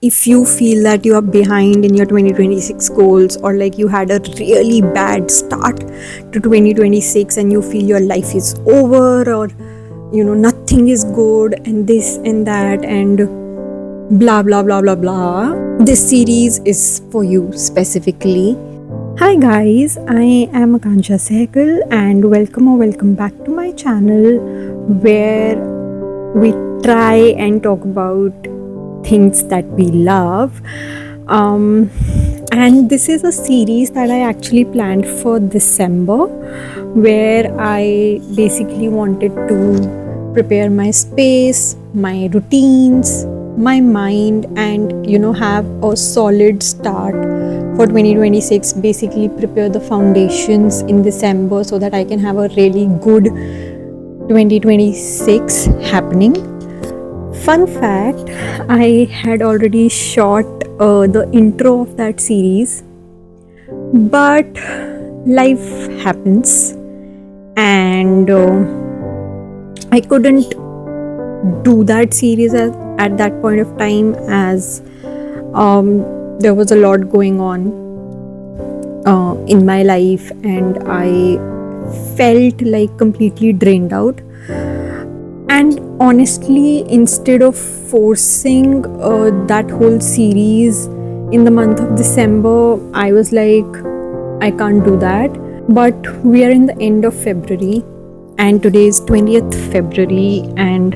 if you feel that you are behind in your 2026 goals, or like you had a really bad start to 2026 and you feel your life is over, or nothing is good and this and that and blah blah blah blah blah, this series is for you specifically. Hi guys, I am Akansha Sehgal and welcome back to my channel where we try and talk about things that we love. And this is a series that I actually planned for December, where I basically wanted to prepare my space, my routines, my mind, and have a solid start for 2026. Basically prepare the foundations in December so that I can have a really good 2026 happening. Fun fact, I had already shot the intro of that series, but life happens and I couldn't do that series at that point of time, as there was a lot going on in my life and I felt like completely drained out. And honestly, instead of forcing that whole series in the month of December, I was like, I can't do that. But we are in the end of February and today is 20th February, and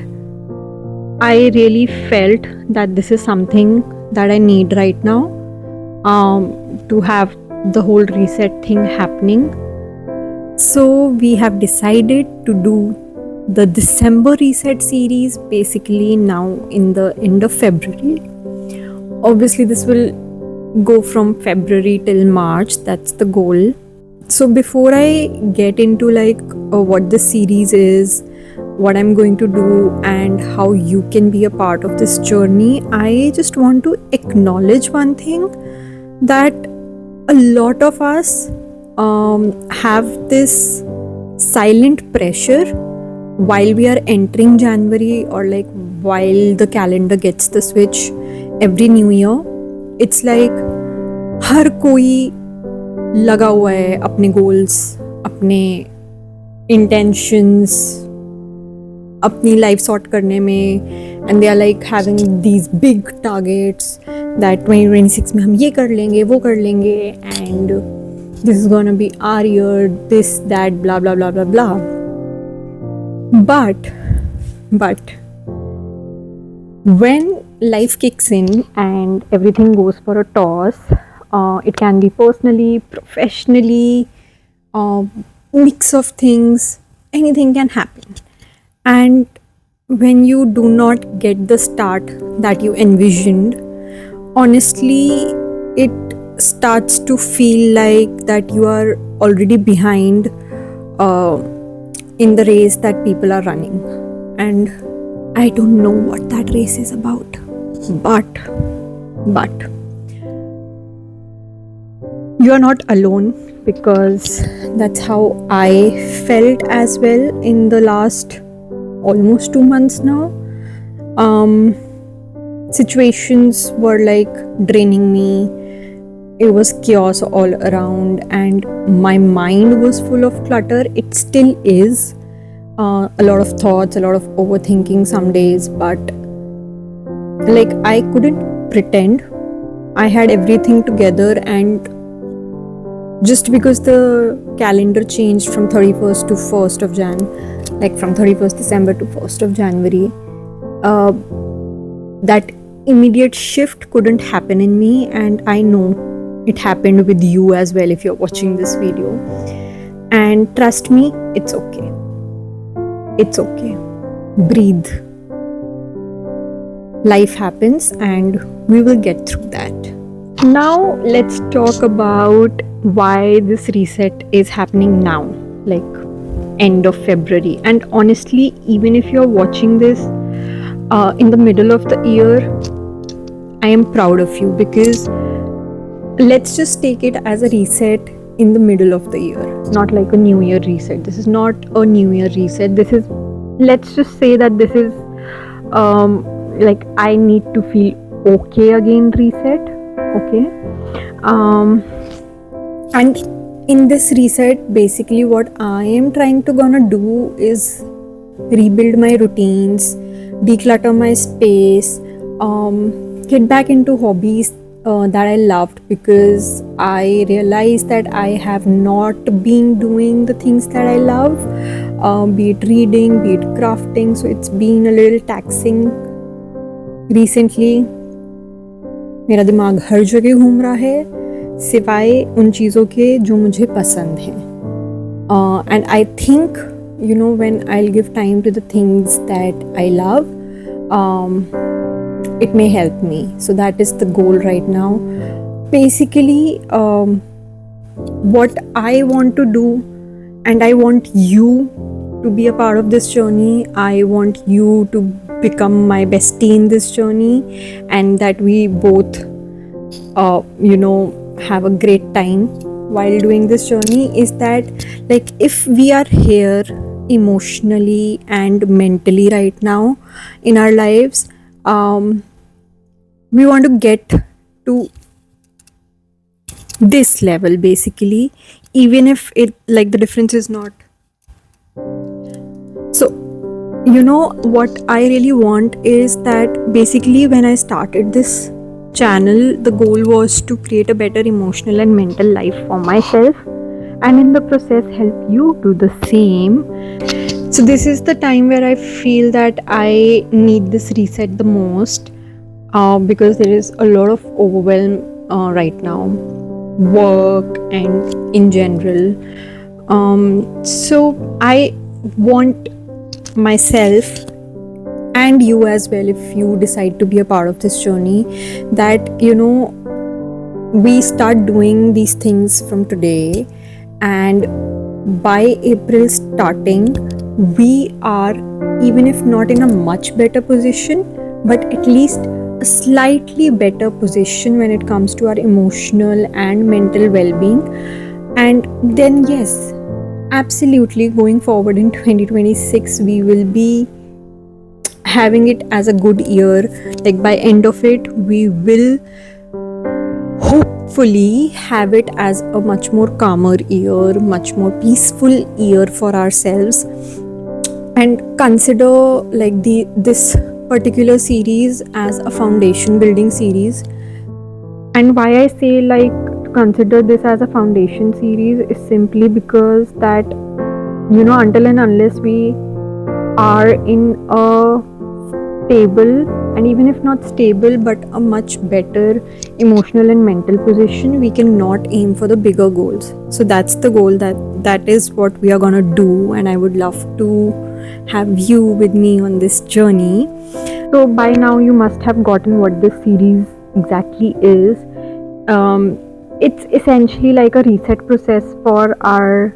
I really felt that this is something that I need right now to have the whole reset thing happening. So we have decided to do the December reset series basically now in the end of February. Obviously this will go from February till March, that's the goal. So before I get into what the series is, what I'm going to do and how you can be a part of this journey, I just want to acknowledge one thing, that a lot of us have this silent pressure while we are entering January, or while the calendar gets the switch every new year. It's like हर कोई लगा हुआ है अपने goals, अपने intentions, अपनी life sort करने में, and they are like having these big targets that 2026 में हम ये कर लेंगे, वो कर लेंगे, and this is gonna be our year, this, that, blah blah blah blah blah. But when life kicks in and everything goes for a toss, it can be personally, professionally, mix of things, anything can happen. And when you do not get the start that you envisioned, honestly, it starts to feel like that you are already behind in the race that people are running. And I don't know what that race is about, but you are not alone, because that's how I felt as well in the last almost 2 months now. Situations were draining me. It was chaos all around and my mind was full of clutter. It still is. A lot of thoughts, a lot of overthinking some days, but I couldn't pretend I had everything together. And just because the calendar changed from 31st to 1st of Jan, from 31st December to 1st of January, that immediate shift couldn't happen in me, and I know it happened with you as well if you're watching this video. And trust me, it's okay. It's okay. Breathe. Life happens and we will get through that. Now let's talk about why this reset is happening now, end of February. And honestly, even if you're watching this in the middle of the year, I am proud of you, because let's just take it as a reset in the middle of the year, not like a new year reset. This is not a new year reset. This is, let's just say that this is I need to feel okay again reset. Okay. um and in this reset, basically what I am trying to gonna do is rebuild my routines, declutter my space, get back into hobbies that I loved, because I realized that I have not been doing the things that I love, be it reading, be it crafting. So it's been a little taxing recently. मेरा दिमाग हर जगह घूम रहा है सिवाय उन चीज़ों के जो मुझे पसंद हैं. And I think, when I'll give time to the things that I love, it may help me. So that is the goal right now. Basically, what I want to do, and I want you to be a part of this journey. I want you to become my bestie in this journey, and that we both, have a great time while doing this journey. Is that, like, if we are here emotionally and mentally right now in our lives, we want to get to this level, basically, even if it, like, the difference is not. So, what I really want is that, basically, when I started this channel, the goal was to create a better emotional and mental life for myself, and in the process help you do the same. So this is the time where I feel that I need this reset the most, because there is a lot of overwhelm right now, work and in general. So I want myself and you as well, if you decide to be a part of this journey, that we start doing these things from today, and by April starting, we are, even if not in a much better position, but at least a slightly better position when it comes to our emotional and mental well-being. And then, yes, absolutely, going forward in 2026, we will be having it as a good year. Like, by end of it, we will hopefully have it as a much more calmer year, much more peaceful year for ourselves. And consider, like, this particular series as a foundation building series. And why I say, like, to consider this as a foundation series is simply because that, until and unless we are in a stable, and even if not stable, but a much better emotional and mental position, we cannot aim for the bigger goals. So that's the goal, that is what we are gonna do, and I would love to have you with me on this journey. So by now you must have gotten what this series exactly is. It's essentially like a reset process for our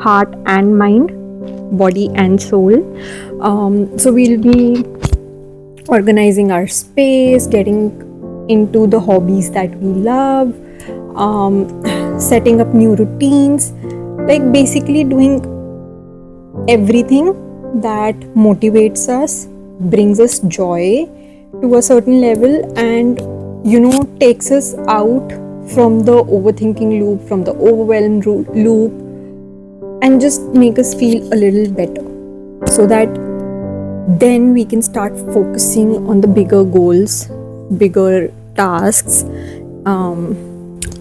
heart and mind, body and soul. So we'll be organizing our space, getting into the hobbies that we love, setting up new routines, like basically doing everything that motivates us, brings us joy to a certain level, and takes us out from the overthinking loop, from the overwhelmed loop, and just make us feel a little better, so that then we can start focusing on the bigger goals, bigger tasks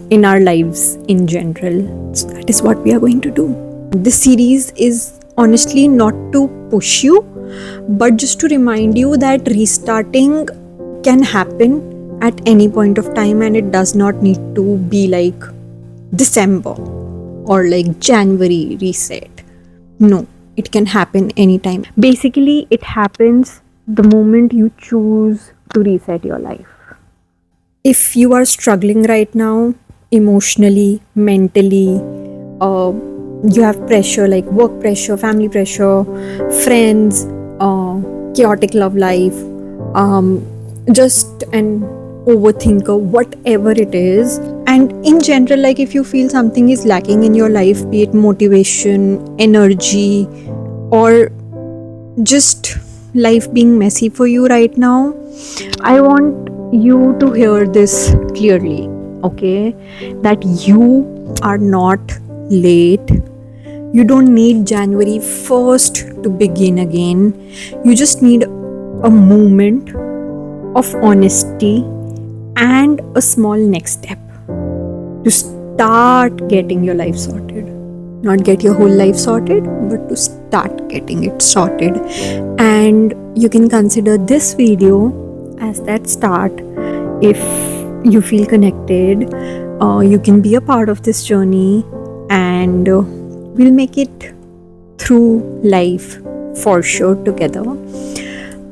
in our lives in general. So that is what we are going to do. This series is honestly not to push you, but just to remind you that restarting can happen at any point of time, and it does not need to be like December or like January reset. No, it can happen anytime. Basically, it happens the moment you choose to reset your life. If you are struggling right now, emotionally, mentally, you have pressure like work pressure, family pressure, friends, chaotic love life, just an overthinker, whatever it is. And in general, like, if you feel something is lacking in your life, be it motivation, energy, or just life being messy for you right now, I want you to hear this clearly, okay? That you are not late. You don't need January 1st to begin again. You just need a moment of honesty and a small next step to start getting your life sorted. Not get your whole life sorted, but to start getting it sorted. And you can consider this video as that start. If you feel connected, you can be a part of this journey, and we'll make it through life for sure together.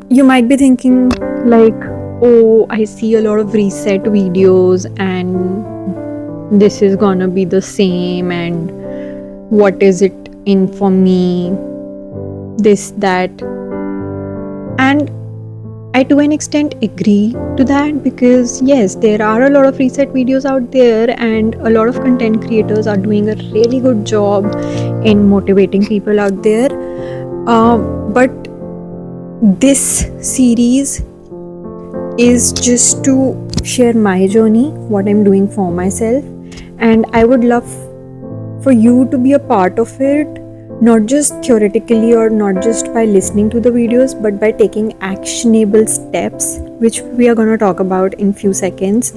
You might be thinking, like, oh, I see a lot of reset videos, and this is gonna be the same, and what is it in for me? This, that. And I to an extent agree to that, because yes, there are a lot of reset videos out there, and a lot of content creators are doing a really good job in motivating people out there. But this series is just to share my journey, what I'm doing for myself, and I would love for you to be a part of it, not just theoretically or not just by listening to the videos, but by taking actionable steps, which we are going to talk about in few seconds.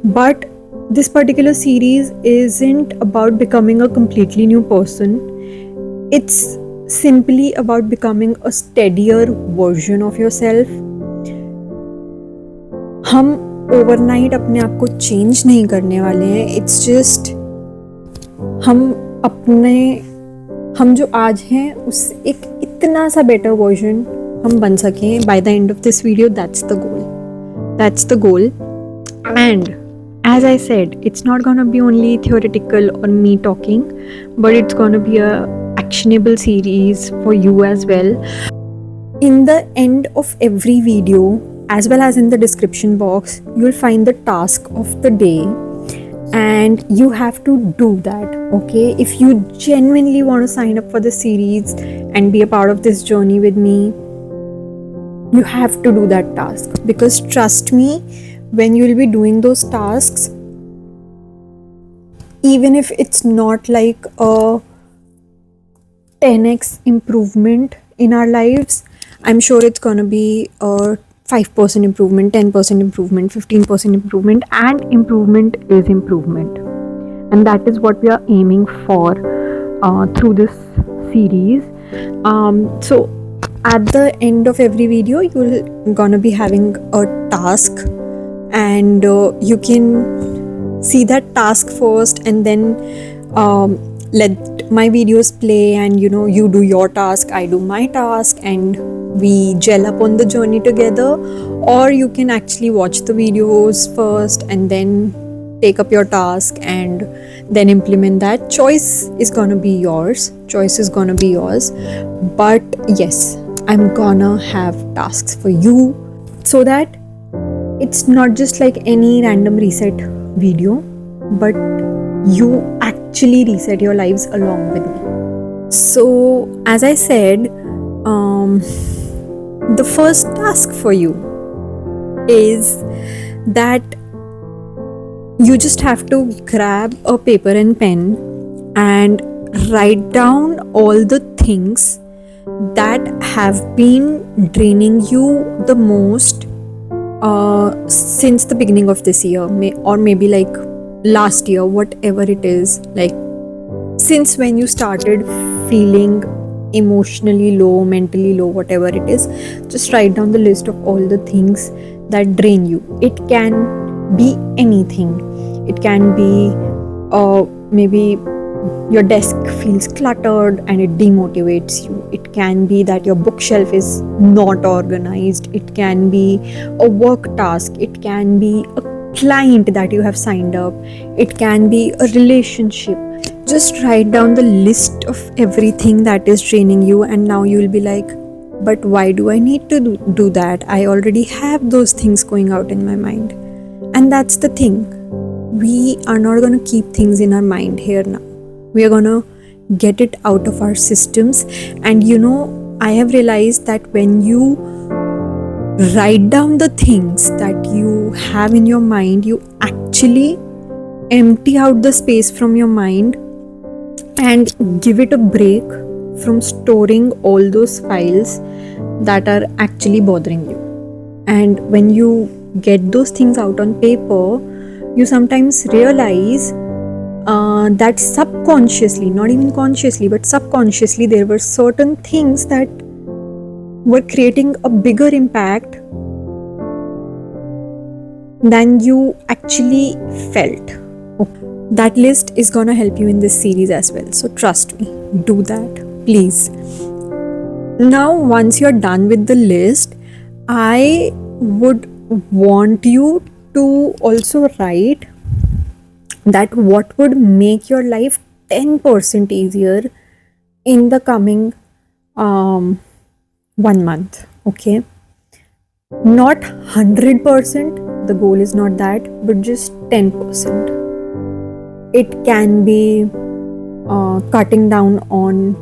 But this particular series isn't about becoming a completely new person. It's simply about becoming a steadier version of yourself. हम overnight अपने आप को change नहीं करने वाले हैं. It's just हम जो आज हैं उस एक इतना सा बेटर वर्जन हम बन सकें by the end of this video. That's the goal. And as I said, it's not gonna be only theoretical or me talking, but it's gonna be a actionable series for you as well. In the end of every video, as well as in the description box, you'll find the task of the day, and you have to do that, okay? If you genuinely want to sign up for the series and be a part of this journey with me, you have to do that task, because trust me, when you'll be doing those tasks, even if it's not like a 10x improvement in our lives, I'm sure it's gonna be a 5% improvement, 10% improvement, 15% improvement, and improvement is improvement. And that is what we are aiming for through this series. So at the end of every video, you're gonna be having a task, and you can see that task first, and then let my videos play, and you do your task, I do my task, and we gel up on the journey together. Or you can actually watch the videos first and then take up your task and then implement that. Choice is gonna be yours. But yes, I'm gonna have tasks for you, so that it's not just like any random reset video, but you actually reset your lives along with me. So as I said, the first task for you is that you just have to grab a paper and pen and write down all the things that have been draining you the most since the beginning of this year, or maybe like last year, whatever it is, like since when you started feeling emotionally low, mentally low, whatever it is. Just write down the list of all the things that drain you. It can be anything. It can be maybe your desk feels cluttered and it demotivates you. It can be that your bookshelf is not organized. It can be a work task. It can be a client that you have signed up. It can be a relationship. Just write down the list of everything that is draining you, and now you will be like, but why do I need to do that? I already have those things going out in my mind. And that's the thing. We are not going to keep things in our mind here now. We are going to get it out of our systems. And I have realized that when you Write down the things that you have in your mind. You actually empty out the space from your mind and give it a break from storing all those files that are actually bothering you. And when you get those things out on paper, you sometimes realize that subconsciously, not even consciously, but subconsciously, there were certain things that were creating a bigger impact than you actually felt. That list is gonna help you in this series as well. So trust me, do that, please. Now, once you're done with the list, I would want you to also write that what would make your life 10% easier in the coming 1 month. Okay, not 100%, the goal is not that, but just 10%. It can be cutting down on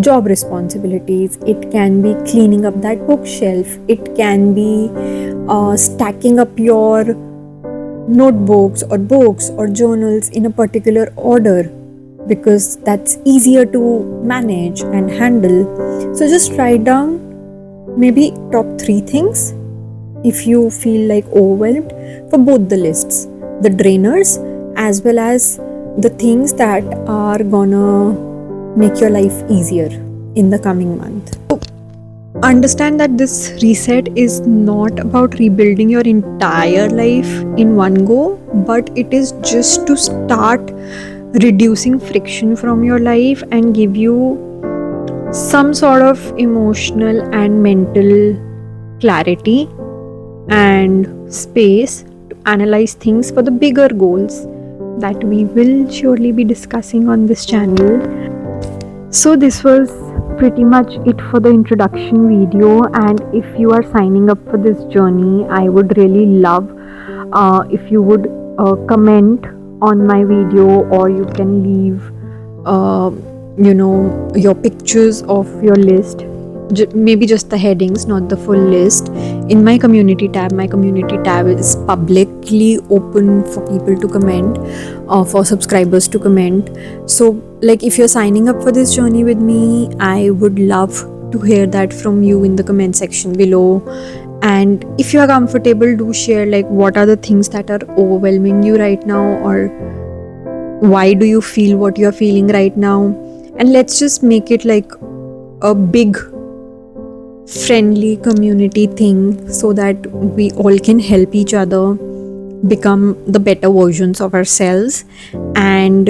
job responsibilities, it can be cleaning up that bookshelf, it can be stacking up your notebooks or books or journals in a particular order, because that's easier to manage and handle. So just write down maybe top 3 things if you feel like overwhelmed, for both the lists, the drainers as well as the things that are gonna make your life easier in the coming month. So understand that this reset is not about rebuilding your entire life in one go, but it is just to start reducing friction from your life and give you some sort of emotional and mental clarity and space to analyze things for the bigger goals that we will surely be discussing on this channel. So this was pretty much it for the introduction video, and if you are signing up for this journey, I would really love if you would comment on my video, or you can leave your pictures of your list, maybe just the headings, not the full list, in my community tab. My community tab is publicly open for people to comment, for subscribers to comment. So like, if you're signing up for this journey with me, I would love to hear that from you in the comment section below. And if you are comfortable, do share like what are the things that are overwhelming you right now, or why do you feel what you're feeling right now, and let's just make it like a big friendly community thing, so that we all can help each other become the better versions of ourselves. And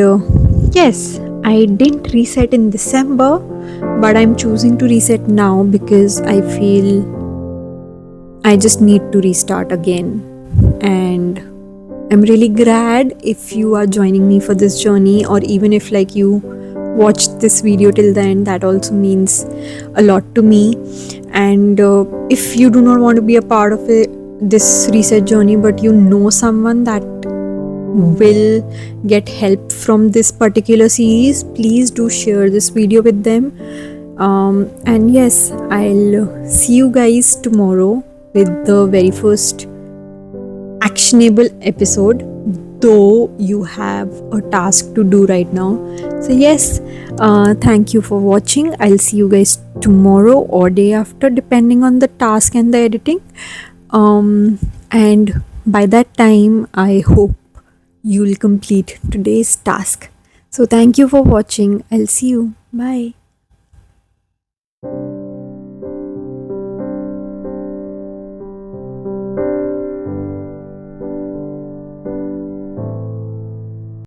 yes, I didn't reset in December, but I'm choosing to reset now because I feel I just need to restart again. And I'm really glad if you are joining me for this journey, or even if like you watched this video till the end, that also means a lot to me. And if you do not want to be a part of this reset journey, but you know someone that will get help from this particular series, please do share this video with them. And yes, I'll see you guys tomorrow with the very first actionable episode, though you have a task to do right now. So yes, thank you for watching. I'll see you guys tomorrow or day after, depending on the task and the editing. And by that time, I hope you'll complete today's task. So thank you for watching. I'll see you. Bye.